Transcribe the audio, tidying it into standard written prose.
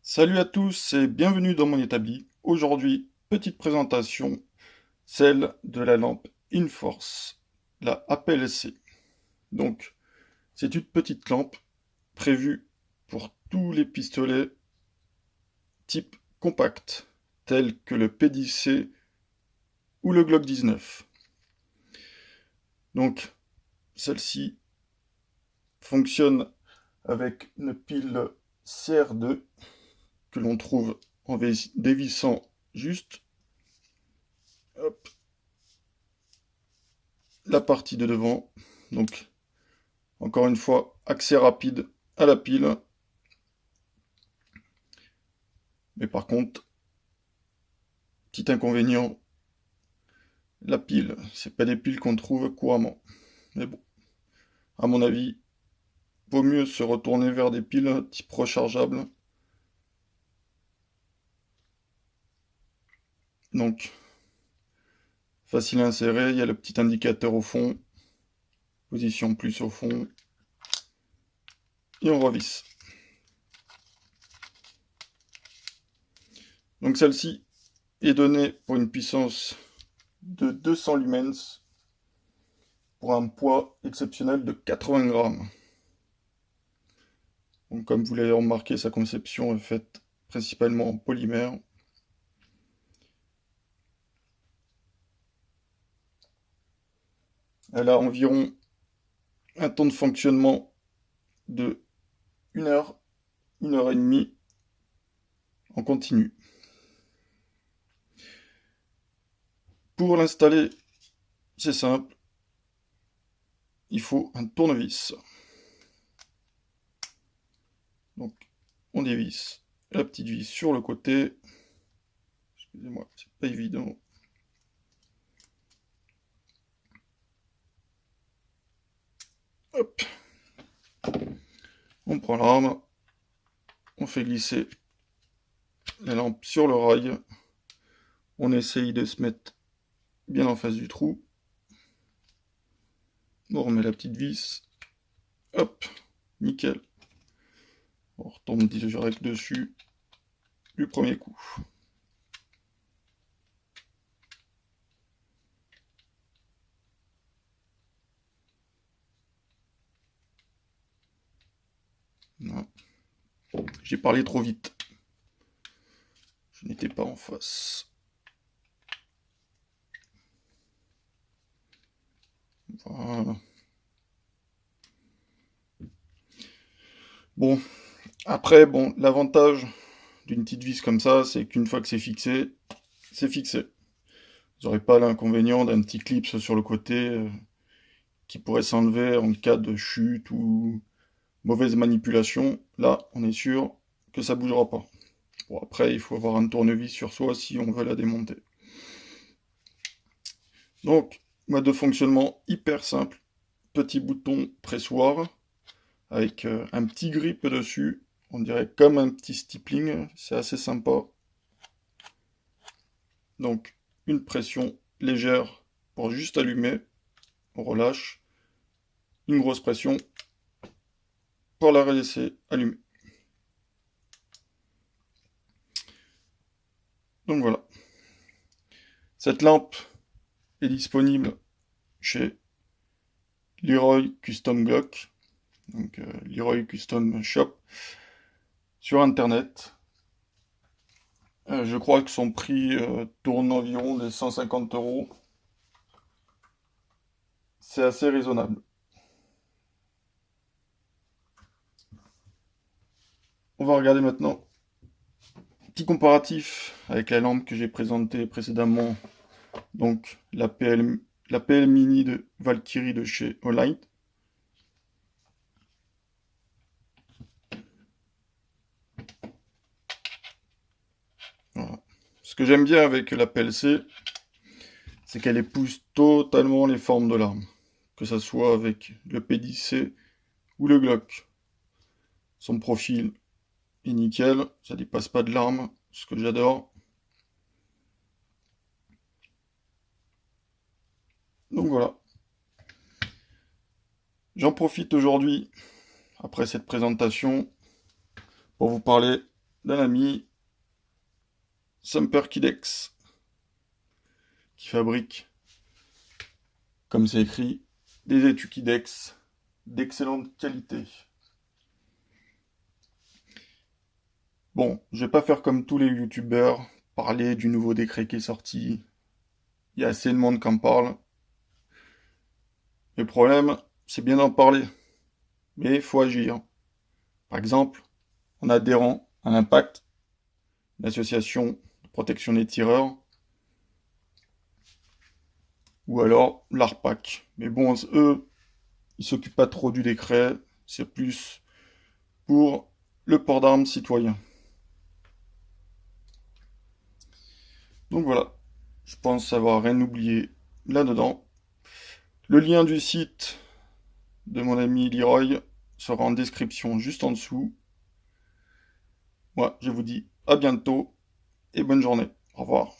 Salut à tous et bienvenue dans mon établi. Aujourd'hui, petite présentation, celle de la lampe InForce, la APLC. Donc, c'est une petite lampe prévue pour tous les pistolets type compact, tels que le P10C ou le Glock 19. Donc, celle-ci fonctionne avec une pile CR2 que l'on trouve en dévissant juste, hop, la partie de devant. Donc, encore une fois, accès rapide à la pile. Mais par contre, petit inconvénient, la pile, c'est pas des piles qu'on trouve couramment. Mais bon, à mon avis, vaut mieux se retourner vers des piles type rechargeable. Donc, facile à insérer, il y a le petit indicateur au fond, position plus au fond, et on revisse. Donc celle-ci est donnée pour une puissance de 200 lumens pour un poids exceptionnel de 80 grammes. Donc, comme vous l'avez remarqué, sa conception est faite principalement en polymère. Elle a environ un temps de fonctionnement de 1 heure, 1 heure et demie en continu. Pour l'installer, c'est simple. Il faut un tournevis. Donc, on dévisse la petite vis sur le côté. Excusez-moi, c'est pas évident. Hop. On prend l'arme. On fait glisser la lampe sur le rail. On essaye de se mettre bien en face du trou. On remet la petite vis. Hop. Nickel. On retombe direct dessus du premier coup. Non. J'ai parlé trop vite. Je n'étais pas en face. Voilà. Bon, après, bon, l'avantage d'une petite vis comme ça, c'est qu'une fois que c'est fixé, c'est fixé. Vous n'aurez pas l'inconvénient d'un petit clip sur le côté qui pourrait s'enlever en cas de chute ou mauvaise manipulation. Là, on est sûr que ça bougera pas. Bon, après, il faut avoir un tournevis sur soi si on veut la démonter. Donc, mode de fonctionnement hyper simple. Petit bouton pressoir avec un petit grip dessus. On dirait comme un petit stippling. C'est assez sympa. Donc, une pression légère pour juste allumer. On relâche. Une grosse pression pour la laisser allumer. Donc voilà. Cette lampe est disponible chez Leroy Custom Glock, donc Leroy Custom Shop, sur internet. Je crois que son prix tourne environ des 150 euros. C'est assez raisonnable. On va regarder maintenant petit comparatif avec la lampe que j'ai présentée précédemment, donc la PL Mini de Valkyrie de chez Olight. Voilà. Ce que j'aime bien avec la PLC, c'est qu'elle épouse totalement les formes de l'arme, que ce soit avec le P10C ou le Glock. Son profil est nickel, ça dépasse pas de l'arme, ce que j'adore. Donc voilà. J'en profite aujourd'hui, après cette présentation, pour vous parler d'un ami, Semperkidex, qui fabrique, comme c'est écrit, des étuis Kidex d'excellente qualité. Bon, je vais pas faire comme tous les youtubeurs, parler du nouveau décret qui est sorti. Il y a assez de monde qui en parle. Le problème, c'est bien d'en parler, mais il faut agir. Par exemple, en adhérant à l'Impact, l'association de protection des tireurs, ou alors l'ARPAC. Mais bon, eux, ils s'occupent pas trop du décret, c'est plus pour le port d'armes citoyen. Donc voilà, je pense avoir rien oublié là-dedans. Le lien du site de mon ami Leroy sera en description juste en dessous. Moi, je vous dis à bientôt et bonne journée. Au revoir.